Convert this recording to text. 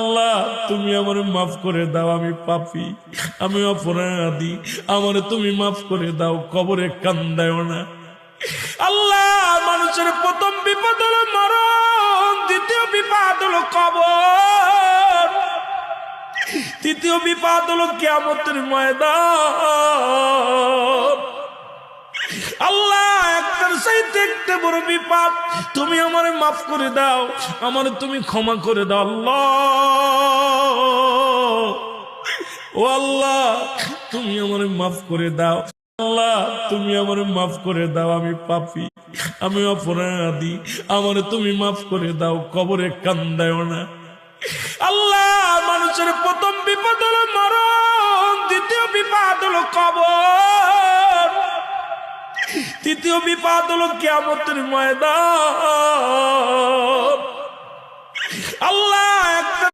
আল্লাহ তুমি আমারে মাফ করে দাও, আমি পাপী, আমি অপরাধী, আমারে তুমি মাফ করে দাও, কবরে কান্দায় না। আল্লাহ মানুষের প্রথম বিপদ হলো মরণ, দ্বিতীয় বিপদ হলো কবর, তৃতীয় বিপদ হলো কিয়ামতের ময়দান। আল্লাহ একটার চাইতে একটা বড় বিপদ, তুমি আমারে মাফ করে দাও, আমারে তুমি ক্ষমা করে দাও। আল্লাহ ও আল্লাহ তুমি আমারে মাফ করে দাও। আল্লাহ তুমি আমারে মাফ করে দাও, আমি পাপী, আমি অপরাধী, আমারে তুমি মাফ করে দাও, কবরে কান্দায় না। আল্লাহ মানুষের প্রথম বিপদ হলো মরণ, দ্বিতীয় বিপদ হলো কবর, তৃতীয় বিপদ হলো কিয়ামতের ময়দান। আল্লাহ একটা